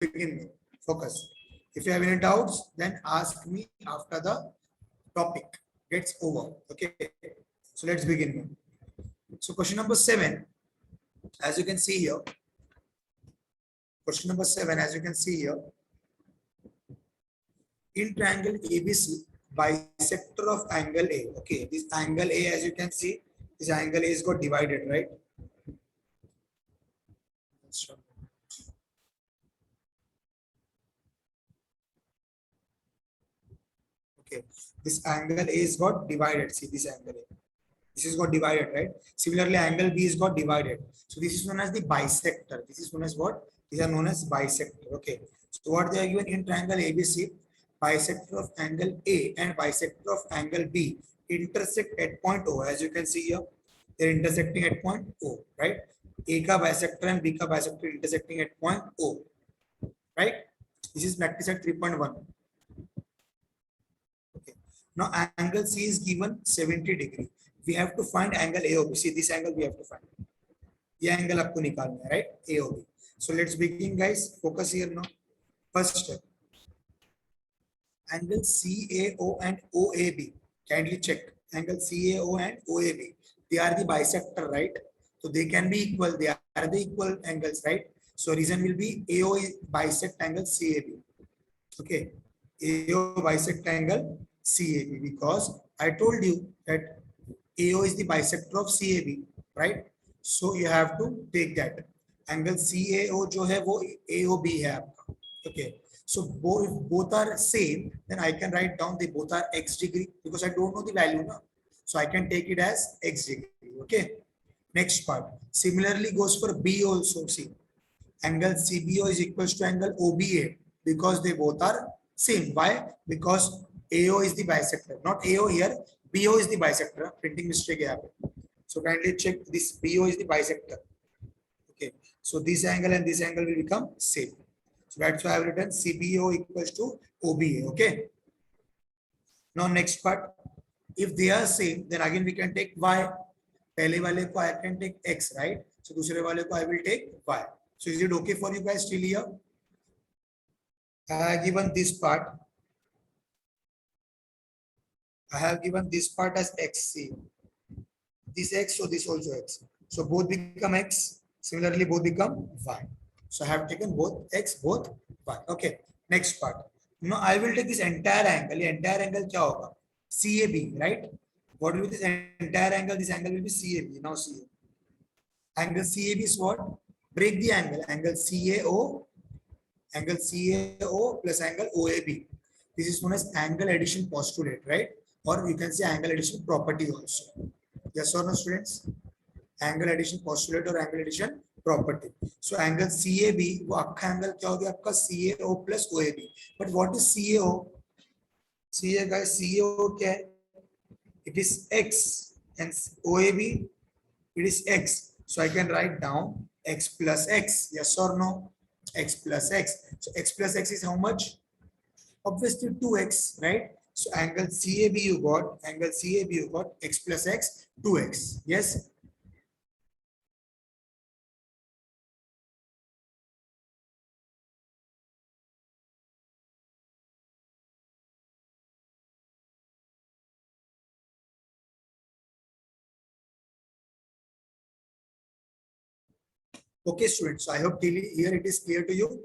begin. Focus. If you have any doubts, then ask me after the topic gets over. Okay. So let's begin. So question number 7, as you can see here. Question number 7, as you can see here. In triangle ABC, bisector of angle A. Okay, this angle A, as you can see, this angle A is got divided, right? Okay, this angle A is got divided. See this angle A. This is got divided, right? Similarly, angle B is got divided. So this is known as the bisector. This is known as what? These are known as bisector. Okay. So what they are given in triangle ABC, bisector of angle A and bisector of angle B intersect at point O. As you can see here, they're intersecting at point O, right? A ka bisector and B ka bisector intersecting at point O, right? This is practice at 3.1. Okay. Now angle C is given 70 degree. We have to find angle AOB. See this angle we have to find. This angle आपको निकालना है, right? AOB. So let's begin, guys. Focus here now. First step. Angle CAO and OAB. Kindly check. Angle CAO and OAB. They are the bisector, right? So they can be equal. They are the equal angles, right? So reason will be AO bisect angle CAB. Okay. AO bisect angle CAB, because I told you that AO is the bisector of CAB, right? So you have to take that. Angle CAO जो है वो AOB है आपका. Okay. So both are same, then I can write down they both are x degree, because I don't know the value now. So I can take it as x degree. Okay. Next part. Similarly goes for B also. See, angle CBO is equals to angle OBA, because they both are same. Why? Because AO is the bisector, not AO here. BO is the bisector. Printing mistake here. So kindly check this. BO is the bisector. Okay. So this angle and this angle will become same. So that's why I have written CBO equals to OBA. Okay. Now next part. If they are same, then again we can take Y. पहले वाले को I can take X, right? So दूसरे वाले को I will take Y. So is it okay for you guys till here? I have given this part. I have given this part as XC. This X, so this also X. So both become X. Similarly, both become Y. So I have taken both X, both Y. Okay. Next part. Now I will take this entire angle. The entire angle क्या होगा? CAB, right? What will be this entire angle? This angle will be CAB. Now CAB. Angle CAB is what? Break the angle. Angle CAO plus angle OAB. This is known as angle addition postulate, right? Or you can say angle addition property also. Yes or no, students? Angle addition postulate or angle addition property. So angle CAB, वो आपका angle क्या हो गया आपका CAO plus OAB. But what is CAO? CA guys, CAO क्या है? It is X, and OAB it is X. So I can write down X plus X. Yes or no? X plus X. So X plus X is how much? Obviously 2x, right? So angle CAB you got, X plus X, 2x. Yes? Okay, students. So I hope till here it is clear to you.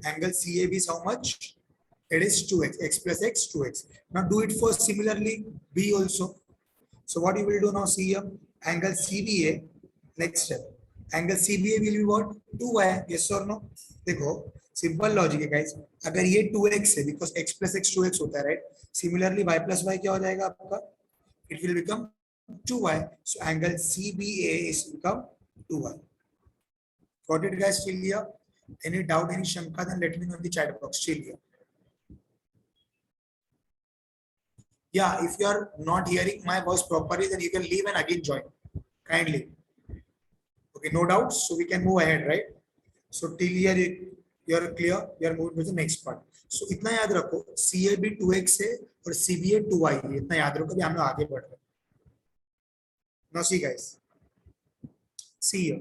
Angle CAB is how much? It is 2x. X plus X, 2x. Now do it for similarly B also. So what you will do now, see here, angle CBA, next step. Angle CBA will be what? 2y. Yes or no? देखो, simple logic है guys. अगर ये 2x है, because x plus x 2x होता है, right? Similarly, y plus y क्या हो जाएगा आपका? It will become 2y. So angle CBA is become 2y. Got it, guys? Still here? Any doubt, any shanka? Then let me know in the chat box. Still here? Yeah, if you are not hearing my voice properly, then you can leave and again join. Kindly. Okay, no doubts. So we can move ahead, right? So till here you are clear. We are moving to the next part. So इतना याद रखो, CAB 2x है और CBA 2y है. इतना याद रखो, अभी हम लोग आगे बढ़ रहे हैं. Now see guys. See here.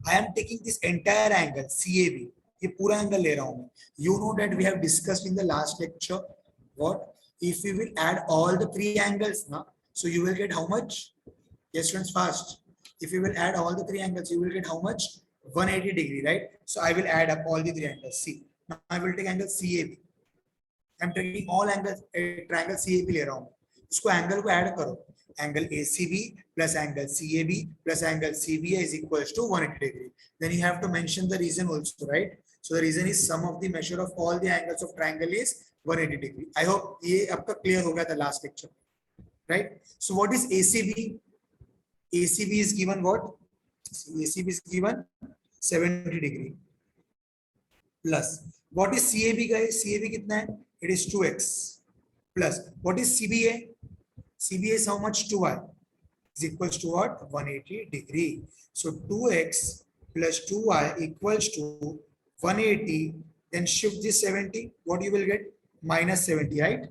I am taking this entire angle CAB. ये पूरा एंगल ले रहा हूं मैं. You know that we have discussed in the last lecture what if we will add all the three angles now, so you will get how much? Yes, students, fast. If you will add all the three angles, you will get how much? 180 degree, right? So I will add up all the three angles. See, now I will take angle CAB. I'm taking all angles, triangle CAB ले रहा हूँ. इसको angle को add करो. Angle ACB plus angle CAB plus angle CBA is equals to 180 degree. Then you have to mention the reason also, right? So the reason is sum of the measure of all the angles of triangle is 180 degree. I hope ये अब तक clear हो गया था last lecture, right? So what is ACB? ACB is given what? ACB is given 70 degree plus. What is CAB guys? CAB कितना है? It is 2x plus. What is CBA? CBA is how much? 2y is equals to what? 180 degree. So 2x plus 2y equals to 180. Then shift this 70. What you will get? Minus 70, right?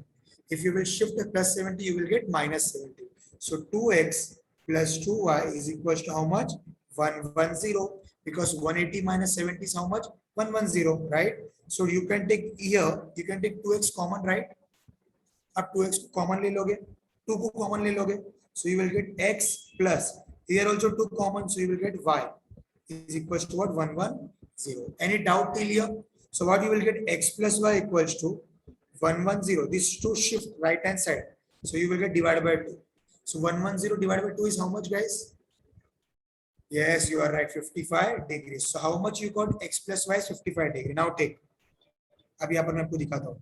If you will shift the plus 70, you will get minus 70. So 2x plus 2y is equals to how much? 110. Because 180 minus 70 is how much? 110, right? So you can take here, you can take 2x common, right? Up 2x common ले लोगे, 2 को common ले लोगे, so you will get x plus here also 2 common, so you will get y is equals to what? 110. Any doubt till here? So what you will get? X plus y equals to 110. This 2 shift right hand side, so you will get divided by 2. So 110 divided by 2 is how much, guys? Yes, you are right, 55 degrees. So how much you got? X plus y is 55 degree. Now take. अब यहाँ पर मैं आपको दिखाता हूँ.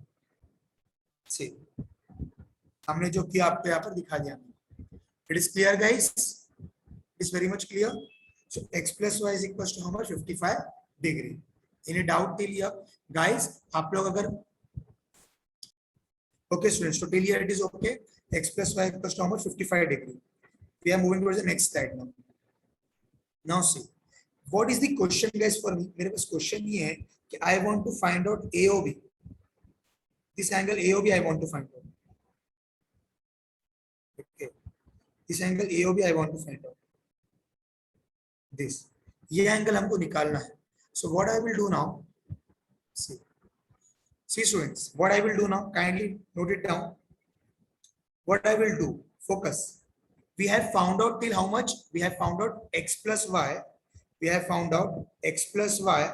See, हमने जो किया आपको यहाँ पर दिखा दिया. It is clear, guys? It is very much clear. So x plus y is equals to how much? 55 degree. Any doubt till here, guys? आप लोग अगर okay students, so till here it is okay. X plus y equals to how much? 55 degree. We are moving towards the next slide now. Now see, what is the question, guys? For me, मेरे पास question ये है कि I want to find out AOB. This angle AOB I want to find out. Okay, this angle AOB I want to find out. This, ये angle हमको निकालना है. So what I will do now? See students, what I will do now? Kindly note it down. What I will do? Focus. We have found out till how much? We have found out x plus y. We have found out x plus y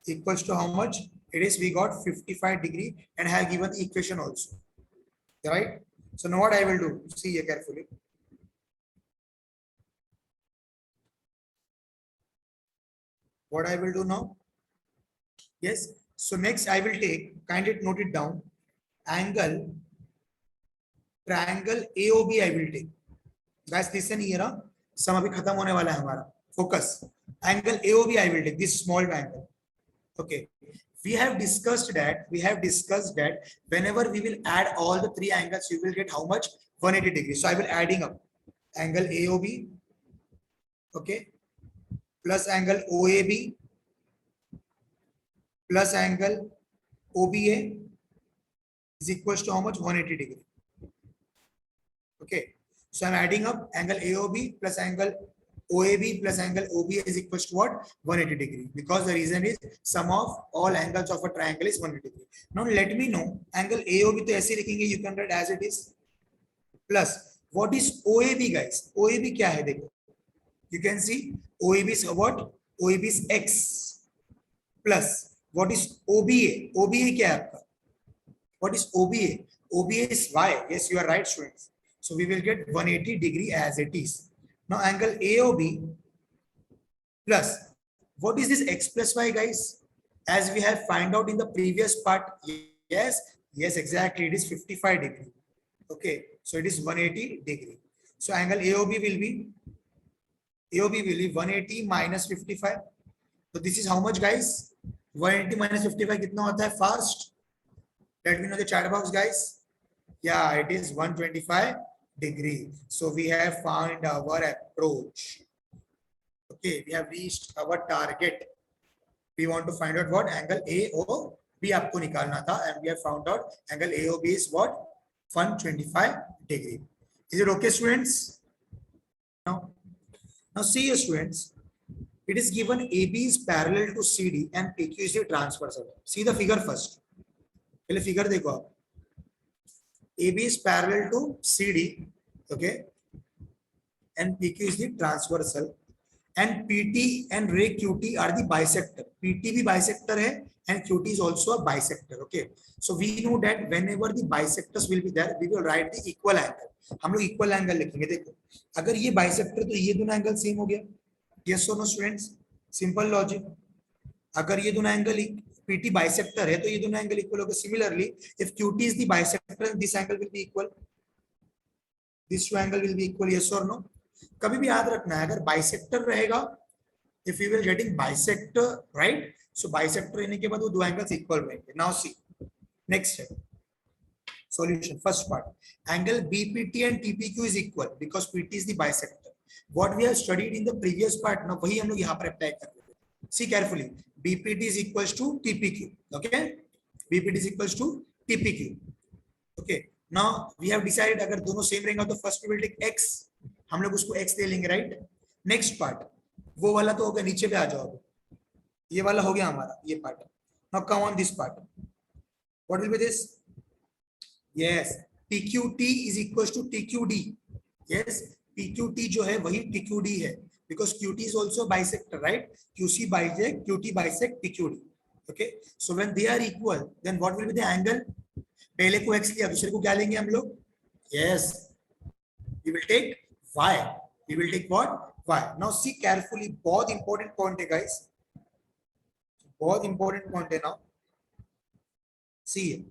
equals to how much? It is, we got 55 degree and have given the equation also. Right? So now what I will do? See here carefully. What I will do now? Yes. So next I will take, kindly note it down, angle, triangle AOB I will take. Guys, listen here. Sum अभी खत्म होने वाला है हमारा. Focus. Angle AOB I will take, this small triangle. Okay. We have discussed that whenever we will add all the three angles, you will get how much? 180 degrees. So I will adding up angle AOB, okay, plus angle OAB, plus angle OBA is equals to how much? 180 degree. Okay. So I'm adding up angle AOB plus angle OAB plus angle OBA is equals to what? 180 degree. Because the reason is sum of all angles of a triangle is 180 degree. Now let me know angle AOB तो ऐसे लिखेंगे, you can write as it is. Plus what is OAB, guys? OAB क्या है देखो. You can see OAB is what? OAB is X. Plus what is OBA? OBA क्या है आपका? What is OBA? OBA is Y. Yes, you are right, students. So we will get 180 degree as it is. Now angle AOB plus what is this x plus y, guys? As we have find out in the previous part. Yes, exactly. It is 55 degree. Okay, so it is 180 degree. So angle AOB will be 180 minus 55. So this is how much, guys? 180 minus 55 कितना होता है? Fast. Let me know the chat box, guys. Yeah, it is 125 degree. So we have found our approach. Okay, we have reached our target. We want to find out what? Angle AOB आपको निकालना था, and we have found out angle AOB is what? 125 degree. Is it okay, students? Now see you, students. It is given AB is parallel to CD and PQ is the transversal. See the figure first. पहले figure देखो आप. AB is parallel to CD, okay, and PQ is the transversal, and PT and ray QT are the bisector. PT भी bisector है and QT is also a bisector. Okay, so we know that whenever the bisectors will be there, we will write the equal angle. हम लोग equal angle लिखेंगे. देखो अगर ये bisector तो ये दोनों angle same हो गया. Yes or no students? Simple logic. अगर ये दोनों angle PT bisector है तो ये दोनों angle equal होगा. Similarly, if QT is the bisector, this angle will be equal. This two angle will be equal. Yes or no? कभी भी याद रखना है अगर बाइसेक्टर रहेगा, if you will getting bisector, right, so bisector रहने के बाद वो दो एंगल्स इक्वल रहेंगे. Now see next step solution. First part, angle BPT and TPQ is equal because PT is the bisector. What we have studied in the previous part, now वही हम लोग यहाँ पर apply कर रहे हैं. See carefully, BPT is equals to TPQ. Okay, BPT is equals to TPQ. Okay, now we have decided अगर दोनों सेम रहेंगे तो first we will take x, हम लोग उसको x ले लेंगे, राइट. नेक्स्ट पार्ट वो वाला तो होगा, नीचे पे आ जाओ, ये वाला हो गया हमारा ये part. Now come on this part. What will be this? Yes, PQT is equals to TQD. Yes, PQT जो है वही TQD है because QT is also bisector, right? QC bisect QT bisect TQD. Okay, so when they are equal, then what will be the angle? पहले को x लिया, दूसरे को क्या लेंगे हम लोग? Yes, we will take y. We will take what? Y. Now see carefully, बहुत important point है guys, बहुत important point है. Now see,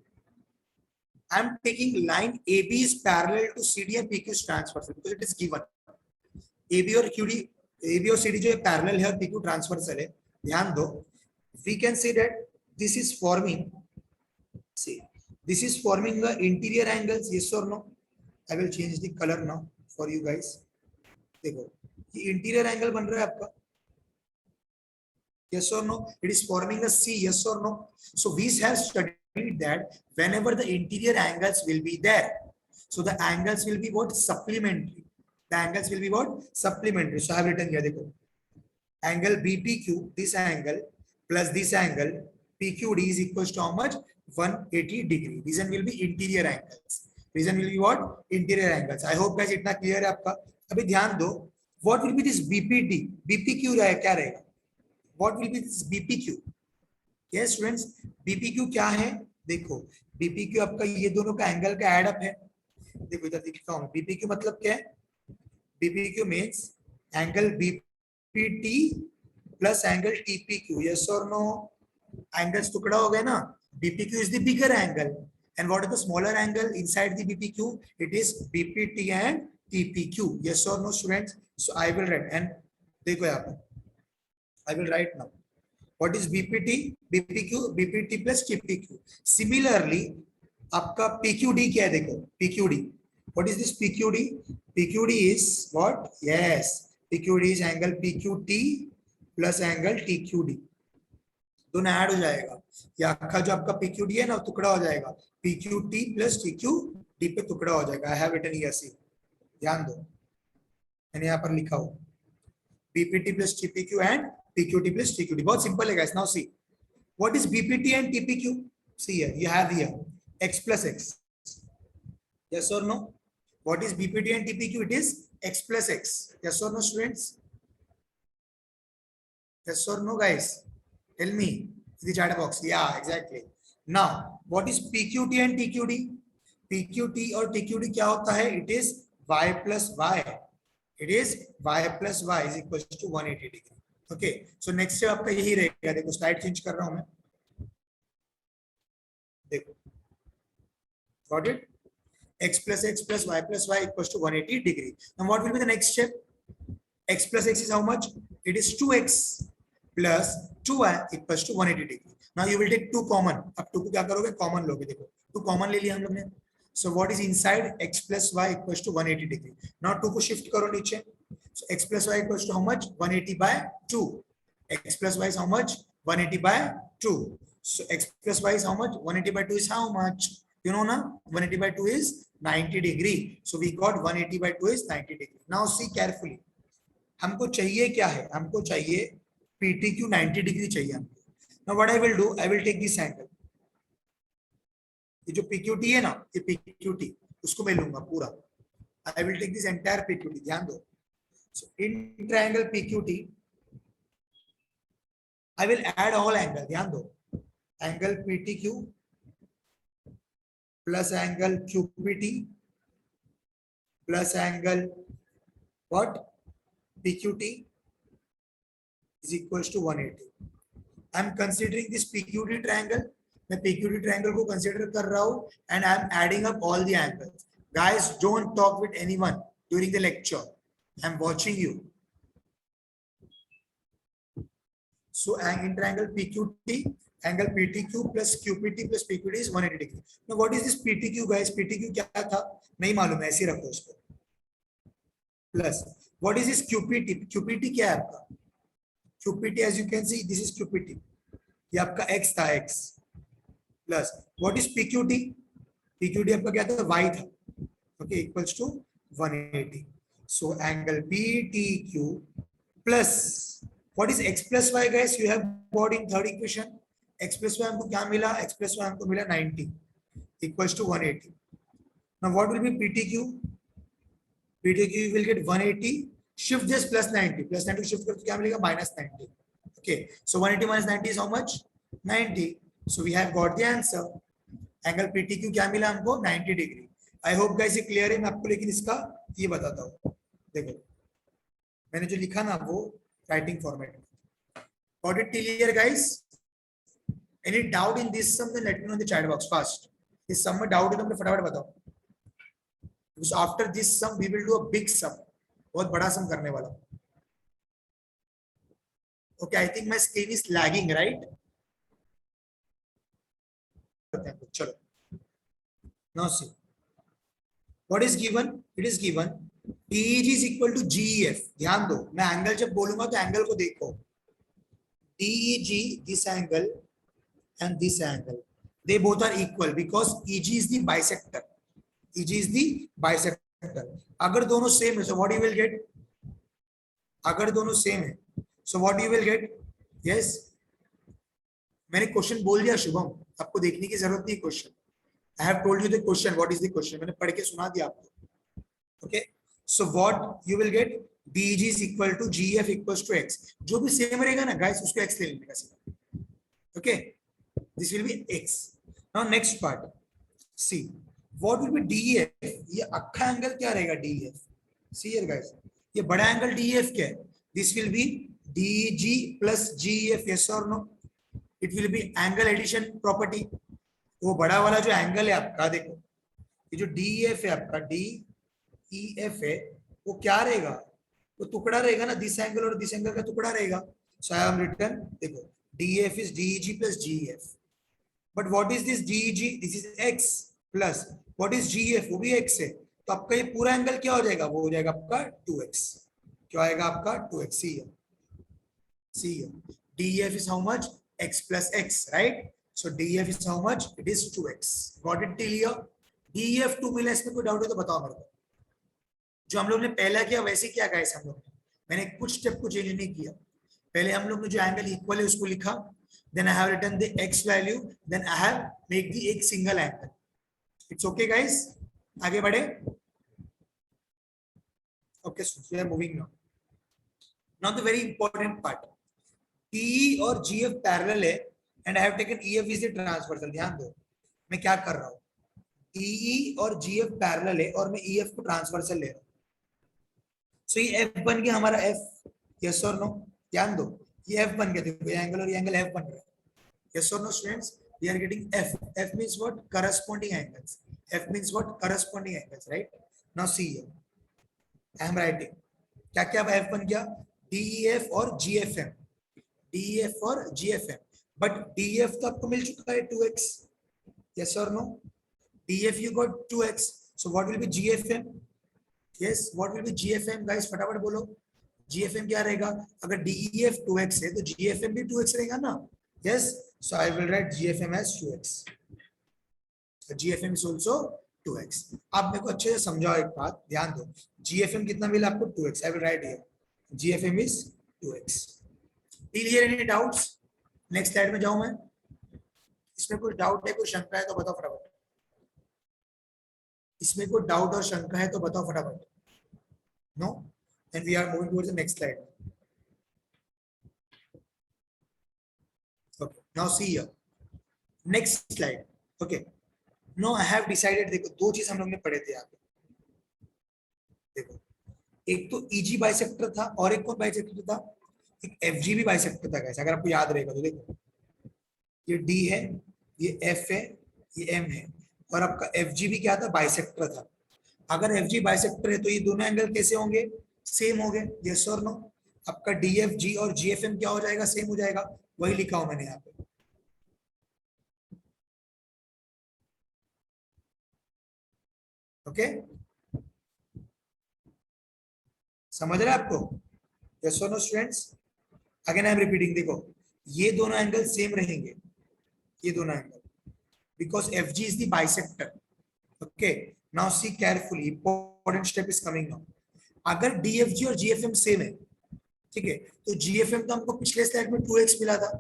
I am taking line AB is parallel to CD and PQ is transversal because it is given. AB और QD, AB और CD जो है parallel है और PQ transversal है. ध्यान दो, we can say that this is forming, see, this is forming the interior angles. Yes or no? I will change the color now for you guys. देखो ये इंटीरियर एंगल बन रहा है आपका. Yes or no? It is forming a C. Yes or no? So we have studied that whenever the interior angles will be there, so the angles will be what? Supplementary. The angles will be what? Supplementary. So I have written here, देखो, angle BPQ, this angle plus this angle PQD is equals to how much? 180 degree. Reason will be interior angles. Reason will be what? Interior angles. I hope guys इतना clear है आपका. अभी ध्यान दो, what will be this BPT? BPQ रहेगा, क्या रहेगा? What will be this BPQ? Yes students, BPQ क्या है? देखो BPQ आपका ये दोनों का एंगल का एड अप है. देखो इधर दिखता हूँ, BPQ मतलब क्या है? BPQ means angle BPT plus angle TPQ. Yes or no? Angles टुकड़ा हो गया ना. BPQ is the bigger angle, and what is the smaller angle inside the BPQ? It is BPT and TPQ. Yes or no students? So I will write, and देखो यहाँ पर I will write now. What is BPT? BPQ, BPT plus TPQ. Similarly, आपका PQD क्या है? देखो PQD. What is this PQD? PQD is what? Yes, PQD is angle PQT plus angle TQD. दोनों add हो जाएगा. या अक्खा जो आपका PQD है ना टुकड़ा हो जाएगा. PQT plus TQD पे टुकड़ा हो जाएगा. I have written here. See, ध्यान दो, मैंने यहाँ पर लिखा हो BPT plus TPQ and PQT plus TQD. बहुत सिंपल है guys. Now see, what is BPT and TPQ? See here, you have here x plus x. Yes or no? What is BPT and TPQ? It is x plus x. Yes or no students? Yes or no guys? Tell me in the chat box. Yeah, exactly. Now, what is PQT and TQD? PQT और TQD क्या होता है? It is y plus y. It is y plus y is equal to 180 degree. Okay. So next step आपका यही रहेगा. देखो slide change कर रहा हूँ मैं. देखो. Got it? X plus y plus y equals to 180 degree. Now what will be the next step? X plus x is how much? It is 2x plus 2y equals to 180 degree. Now you will take 2 common. अब 2 को क्या करोगे? Common लोगे. देखो 2 common ले लिया हम लोग ने. So what is inside? X plus y equals to 180 degree. Now 2 को shift करो नीचे. So x plus y equals to how much? 180 by 2. X plus y is how much? 180 by 2. So x plus y is how much? 180 by 2 is how much? You know na? 180 by 2 is 90 degree. So we got 180 by 2 is 90 degree. Now see carefully. हमको चाहिए क्या है? हमको चाहिए PTQ 90 degree चाहिए हमको. Now what I will do, I will take this angle. ये जो PQT है ना, ये PQT उसको मैं लूंगा पूरा. I will take this entire PQT. ध्यान दो. So in triangle PQT, I will add all angle. ध्यान दो. Angle PTQ plus angle QPT plus angle what? PQT is equals to 180. I am considering this PQT triangle. मैं PQT triangle को consider कर रहा हूँ and I am adding up all the angles. Guys, don't talk with anyone during the lecture. I am watching you. So in triangle PQT, angle PTQ plus QPT plus PQT is 180 degree. Now what is this PTQ, guys? PTQ क्या था? नहीं मालूम है, ऐसे ही रखो उसको. Plus what is this QPT? QPT क्या है आपका? QPT, as you can see, this is QPT. ये आपका x था, x. Plus what is PQT? PQT आपका क्या था? Y था. Okay, equals to 180. So angle PTQ plus what is x plus y, guys? You have got in third equation. X plus y हमको क्या मिला? X plus y हमको मिला 90 equals to 180. Now what will be PTQ? PTQ you will get 180. Shift this plus 90. Plus 90 shift करते क्या मिलेगा? Minus 90. Okay. So 180 minus 90 is how much? 90. So we have got the answer. Angle PTQ क्या मिला हमको? 90 degree. I hope guys ये clear है. मैं आपको लेकिन इसका ये बताता हूँ. देखो मैंने जो लिखा ना वो writing format. Got it clear, guys? Any doubt in this sum? Then let me know in the chat box fast. इस sum में doubt है तो मुझे फटाफट बताओ. Because after this sum we will do a big sum. बहुत बड़ा sum करने वाला. Okay, I think my screen is lagging, right? चलो. Now see. What is given? It is given DEG is equal to GEF. ध्यान दो, मैं angle जब बोलूंगा तो एंगल को देखो. DEG, this angle and this angle, they both are equal because EG is the bisector. EG is the bisector. अगर दोनों same है, so what you will get? अगर दोनों same है, so what you will get? Yes. मैंने question बोल दिया शुभम, आपको देखने की जरूरत नहीं question. I have told you the question. What is the question? मैंने पढ़ के सुना दिया आपको. Okay. So what you will get? DEG is equal to GF equals to X. जो भी सेम रहेगा ना guys, उसको X ले लेने का सीधा. Okay. This will be X. Now next part. See. What will be DEF? ये अक्खा एंगल क्या रहेगा DEF? See here guys. ये बड़ा एंगल DEF क्या है? This will be DEG plus GF. Yes or no? It will be angle addition property. वो बड़ा वाला जो एंगल है आपका, देखो ये जो DEF है आपका, DEF है, वो क्या रहेगा? वो टुकड़ा रहेगा ना, दिस एंगल और दिस एंगल का टुकड़ा रहेगा. सो आई हैव रिटन, देखो DEF is DEG plus GF. But what is this DEG? This is X plus what is GF? वो भी X है. तो आपका ये पूरा एंगल क्या हो जाएगा? वो हो जाएगा आपका 2X. क्या आएगा आपका? 2X. See here. DEF is how much? X plus X, right? So DEF is how much? It is 2X. Got it till here? DEF 2 मिला, इसमें कोई डाउट है तो बताओ मेरे को. जो हम लोग ने पहला किया वैसे क्या गाइस हम लोग ने, मैंने कुछ स्टेप को चेंज नहीं किया. पहले हम लोग ने जो एंगल इक्वल है उसको लिखा, then I have written the x value, then I have make the एक single angle. It's okay guys, आगे बढ़े. Okay, so we are moving now. Now the very important part. PE और GF parallel है and I have taken EF is the transversal. ध्यान दो मैं क्या कर रहा हूं. PE और GF पैरेलल है और मैं EF को ट्रांसवर्सल ले रहा हूं. सो ये F बन गया हमारा F. यस और नो? ध्यान दो, ये F बन गया. देखो ये एंगल और ये एंगल F बन रहा है. यस और no students? We are getting F. F means what? Corresponding angles. F means what? Corresponding angles, right? Now see here. I am writing. क्या क्या F बन गया? DEF और GFM. DEF और GFM. But DEF तो आपको मिल चुका है 2X. Yes or no? DEF you got 2X. So what will be GFM? Yes, what will be GFM guys? फटाफट बोलो. GFM क्या रहेगा? अगर DEF 2X है तो GFM भी 2X रहेगा ना? Yes. So I will write GFM as 2X. So GFM is also 2X. आप मेरे को अच्छे से समझाओ एक बात, ध्यान दो. GFM कितना मिला आपको? 2X. I will write here. GFM is 2X. Clear? Any doubts? Next slide में जाऊं मैं? इसमें कुछ डाउट है, कोई शंका है तो बताओ फटाफट। इसमें कोई डाउट और शंका है तो बताओ फटाफट। No? Then we are moving towards the next slide. Okay, now see here, next slide. Okay, no I have decided. देखो दो चीज हम लोग ने पढ़े थे यहाँ पे। देखो, एक तो ईजी बाइसेक्टर था और एक कौन बाइसेक्टर था? एक एफजीबी बाइसेक्टर था गाइस, अगर आपको याद रहेगा तो। देखो, ये डी है, ये एफ है, ये एम है, और आपका एफजीबी क्या था? बाइसेक्टर था। अगर एफजी बाइसेक्टर है तो ये दोनों एंगल कैसे होंगे? सेम होंगे। यस और नो? आपका डीएफजी और जीएफएम क्या हो जाएगा? सेम हो जाएगा। वही लिखा हूं मैंने यहाँ पे। ओके, समझ रहे हैं आपको? यस और no students? Again I am repeating. देखो, ये दोनों एंगल सेम रहेंगे, ये दोनों angle, because F G is the bisector. Okay, now see carefully, important step is coming now. अगर डीएफजी और जीएफएम सेम है, ठीक है, तो जीएफएम तो हमको पिछले स्लाइड में 2x मिला था।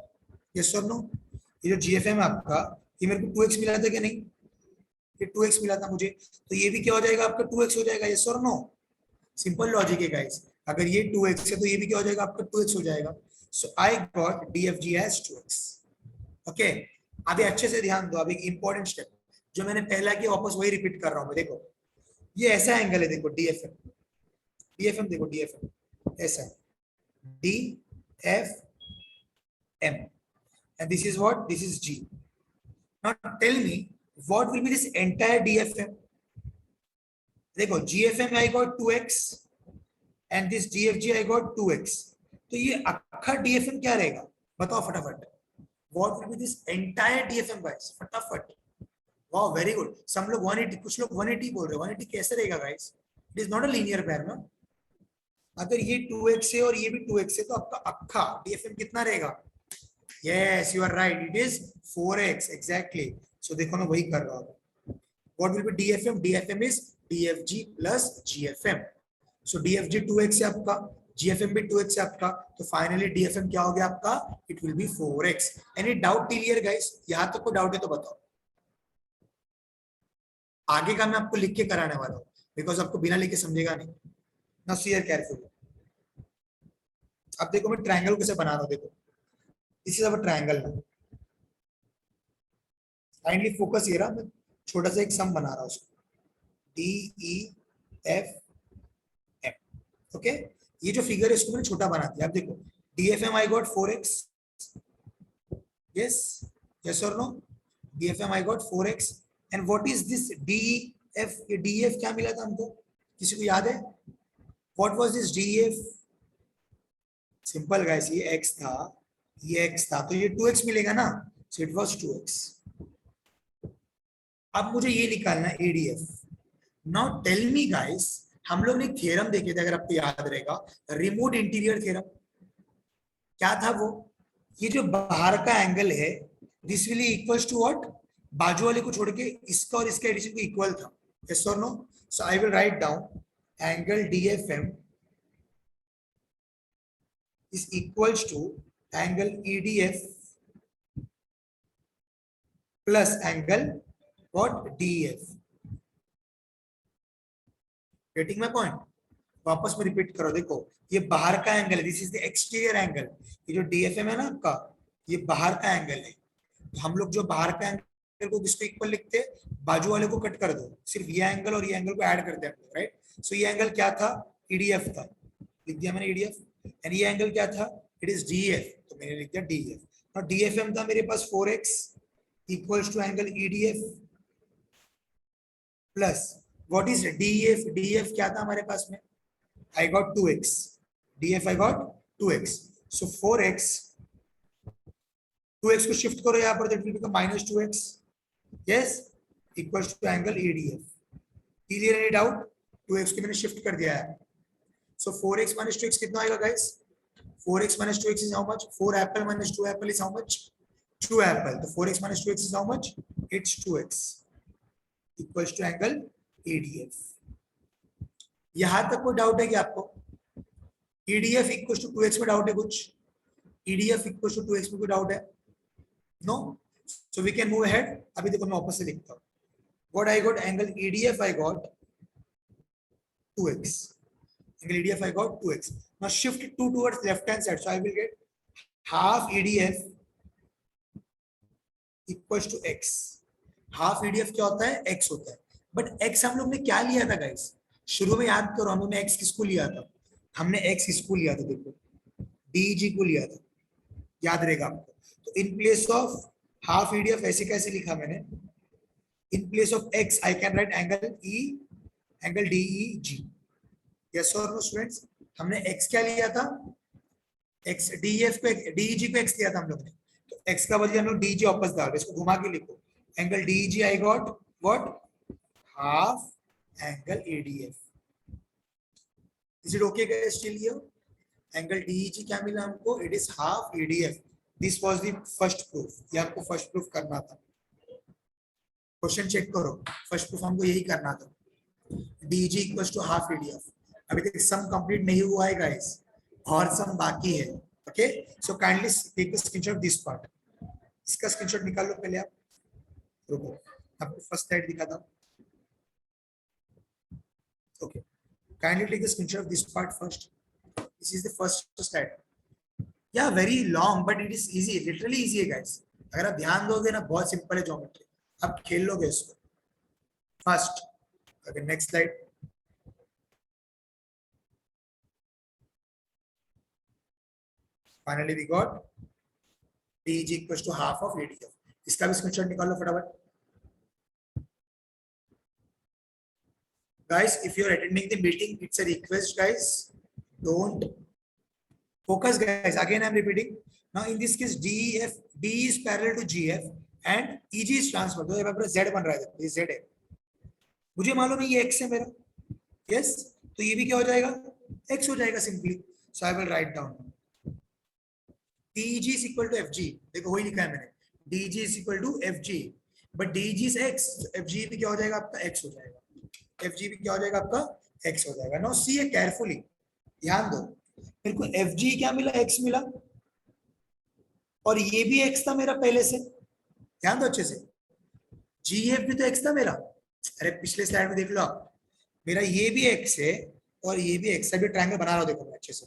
यस और नो? ये जो जीएफएम है आपका, ये मेरे को 2x मिला था कि नहीं? ये 2x मिला था मुझे, तो ये भी क्या हो जाएगा आपका? 2x हो जाएगा। यस और नो? सिंपल लॉजिक है गाइस। अगर ये 2x है तो ये भी क्या हो जाएगा आपका? 2x हो जाएगा। So I got DFG as 2x। ओके, अभी अच्छे से ध्यान दो। अभी एक इंपॉर्टेंट स्टेप जो मैंने पहला किया वापस वही रिपीट कर रहा हूं मैं। देखो, ये ऐसा एंगल है, देखो डीएफएम, डीएफएम देखो, डीएफएम ऐसा है, D F M, and this is what? This is G. Now tell me, what will be this entire DFM? देखो, GFM I got 2x and this DFG I got 2x. तो ये अक्खा DFM क्या रहेगा? बताओ फटाफट। What will be this entire DFM guys? फटाफट। Wow, very good. Some लोग 180, कुछ लोग 180 बोल रहे हैं। 180 कैसे रहेगा guys? It is not a linear pair ना। अगर ये 2x है और ये भी 2x है तो आपका अक्खा DFM कितना रहेगा? Yes, you are right. It is 4x exactly. So देखो मैं वही कर रहा हूँ। What will be DFM? DFM is DFG plus GFM. So DFG 2x है आपका, GFM भी 2x है आपका, तो फाइनली DFM क्या हो गया आपका? It will be 4x. Any doubt till here guys? यहाँ तक कोई डाउट है तो बताओ। आगे का मैं आपको लिख के कराने वाला हूँ, बिकॉज आपको बिना लिखे समझेगा नहीं। Now see here carefully. अब देखो मैं ट्रायंगल कैसे बना रहा हूँ। देखो, this is our triangle. Kindly focus ये रहा, मैं छोटा सा एक सम बना रहा हूँ उसको, D E F M. Okay, ये जो फिगर है इसको मैंने छोटा बना दिया। अब देखो, D F M I got 4x। Yes, yes और no? D F M I got 4x। And what is this D F? ये डी एफ क्या मिला था हमको? किसी को याद है? What was this D F? Simple guys, ये x था, ये x था, तो ये 2x मिलेगा ना। So it was 2x। अब मुझे ये निकालना है ADF. Now tell me guys, हम लोग ने थ्योरम देखे थे, अगर आपको याद रहेगा, रिमोट इंटीरियर थ्योरम। क्या था वो? ये जो बाहर का एंगल है, this will equals to what? बाजू वाले को छोड़ के इसका और इसका एडिशन को इक्वल था। यस और no? So I will write down angle DFM is equals to angle EDF plus angle what? DF. Getting my point? वापस में रिपीट करो। देखो, ये बाहर का एंगल है, this is the exterior angle. ये जो डीएफएम है ना आपका, ये बाहर का एंगल है। तो हम लोग जो बाहर का एंगल को किसको इक्वल लिखते हैं? बाजू वाले को कट कर दो, सिर्फ ये एंगल और ये एंगल को ऐड करते हैं, राइट? सो ये एंगल क्या था? ईडीएफ था, लिख दिया मैंने ईडीएफ। एंड ये एंगल क्या था? इट इज डीएफ, तो मैंने लिख दिया डीएफ। और डीएफएम था मेरे पास 4x equals to angle EDF plus what is DF? DF क्या था हमारे पास में? I got 2x. DF I got 2x. So 4x. 2x को शिफ्ट करो यहाँ पर, that will become minus 2x. Yes, equals to angle ADF. Clear? Any doubt? 2x को मैंने शिफ्ट कर दिया है. So 4x minus 2x कितना आएगा guys? 4x minus 2x is how much? 4 apple minus 2 apple is how much? 2 apple. So 4x minus 2x is how much? It's 2x. Equals to angle ADF. यहां तक कोई doubt है कि आपको? EDF equal to 2x में doubt है कुछ? EDF equal to 2x में कोई डाउट है? No, so we can move ahead. अभी देखो मैं वापस से लिखता हूँ। What I got angle EDF I got 2x, angle EDF I got 2x. Now shift 2 towards left hand side, so I will get half EDF equals to x. Half EDF क्या होता है? x होता है। But x हम लोग ने क्या लिया था गाइस? शुरू में याद करो, हमने x किसको लिया था? हमने x किसको लिया था? देखो DG को लिया था, याद रहेगा आपको। तो in place of half EDF ऐसे कैसे लिखा मैंने? In place of x I can write angle DEG। Yes और नो स्टूडेंट्स? हमने x क्या लिया था? x DEF को DEG को x लिया था हम लोग ने, तो x का बदले हम लोग DG वापस डाल, इसको घुमा के लिखो। Angle DEG I got what? Half angle ADF। Is it okay guys till here? Angle DEG क्या मिला हमको? It is half ADF। This was the first proof, ये आपको फर्स्ट प्रूफ करना था। क्वेश्चन चेक करो, फर्स्ट प्रूफ हमको यही करना था। DEG equals to half ADF। अभी तक सम कंप्लीट नहीं हुआ है गाइस, और सम बाकी है। Okay, so kindly take the screenshot this part. इसका स्क्रीनशॉट निकाल लो पहले आप। रुको, आपको फर्स्ट स्लाइड दिखाता हूं। Okay, kindly take the screenshot of this part first. This is the first slide. Yeah very long but it is easy, literally easy है गाइस। अगर आप ध्यान दोगे ना, बहुत सिंपल है ज्योमेट्री, आप खेल लोगे इसको। First, okay next slide. Finally, we got DEG equals to half of ADF. इसका भी स्क्रीनशॉट निकाल लो फटाफट। Guys, if you are attending the meeting, it's a request, guys. Don't focus, guys. Again, I'm repeating. Now, in this case, DEF, D is parallel to GF, and EG is transferred. तो यहाँ पर Z बन रहा है, ये Z है। मुझे मालूम है ये X है मेरा, yes? तो ये भी क्या हो जाएगा? X हो जाएगा simply. So I will write down. DEG is equal to FG। देखो वही लिखा है मैंने, DEG is equal to FG, but DEG is X, FG भी क्या हो जाएगा आपका? X हो जाएगा। FG भी क्या हो जाएगा आपका? X हो जाएगा। Now see it carefully, ध्यान दो। मेरे को FG क्या मिला? X मिला, और ये भी X था मेरा पहले से, ध्यान दो अच्छे से। GF भी तो X था मेरा। अरे पिछले स्लाइड में देख लो आप, मेरा ये भी X है और ये भी X है। अभी ट्रायंगल बना रहा हूं, देखो मैं अच्छे से।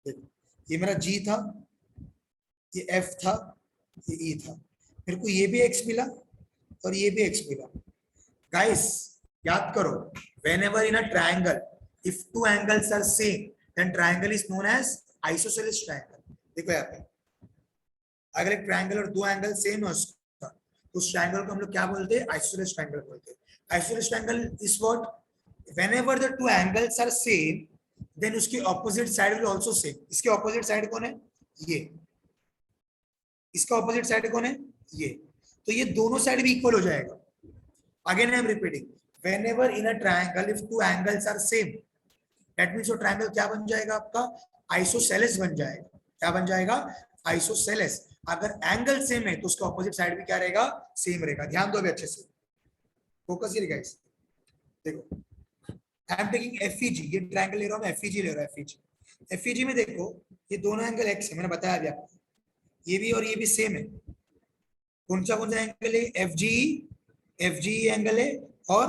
देखो ये मेरा G था, ये F था, ये E था। मेरे को ये भी X मिला और ये भी X मिला। गाइस याद करो, whenever in a triangle, if two angles are same, then triangle is known as isosceles triangle। देखो यहाँ पे, अगर एक ट्रायंगल और दो एंगल सेम है उसका, तो उस ट्रायंगल को हम लोग क्या बोलते हैं? आइसोसेलेस ट्रायंगल बोलते हैं। Isosceles triangle is what? whenever the two angles are same, then उसकी opposite side will also same। इसके opposite side कौन है? ये। इसका opposite side कौन है? ये। तो ये दोनों साइड भी इक्वल हो जाएगा। Again I am repeating, whenever in a triangle if two angles are same, that means वो ट्रायंगल क्या बन जाएगा आपका? आइसोसेलेस बन जाएगा। क्या बन जाएगा? आइसोसेलेस। अगर एंगल सेम है तो उसका ऑपोजिट साइड भी क्या रहेगा? सेम रहेगा। ध्यान दो अभी अच्छे से, फोकस हियर गाइस। देखो आई एम टेकिंग FEG, ये ट्रायंगल ले रहा हूं मैं, FEG ले रहा हूं। FEG में देखो ये दोनों एंगल X है, मैंने बताया अभी आपको। ये भी और ये भी सेम है। कौन सा एंगल है? FGE एंगल है और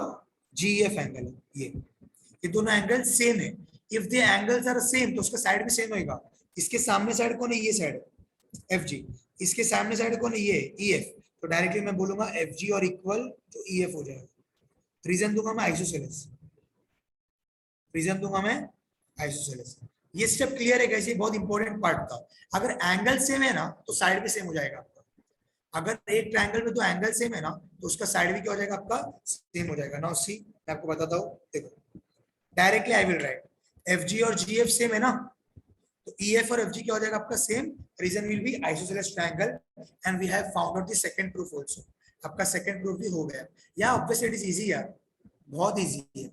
GF एंगल है। ये दोनों एंगल सेम है। If the angles are same तो उसका साइड भी सेम होगा। इसके सामने साइड कौन है? ये साइड FG। इसके सामने साइड कौन है? ये EF। तो डायरेक्टली मैं बोलूंगा FG और इक्वल तो EF हो जाएगा। रीजन दूंगा मैं आइसोसेलेस, रीजन दूंगा मैं आइसोसेलेस। ये स्टेप क्लियर है कैसे? बहुत इंपॉर्टेंट पार्ट था। अगर एंगल सेम है ना तो साइड भी सेम हो जाएगा आपका। अगर एक ट्रायंगल में दो एंगल सेम है ना तो उसका साइड भी क्या हो जाएगा आपका? सेम हो जाएगा। नाउ सी मैं आपको बताता हूँ, देखो directly I will right FG और GF सेम है ना, तो EF और FG क्या हो जाएगा आपका? Same. Reason will be isosceles triangle and we have found out the second proof also. आपका सेकंड प्रूफ भी हो गया। या ऑब्वियसली इट इज इजी यार, बहुत इजी है।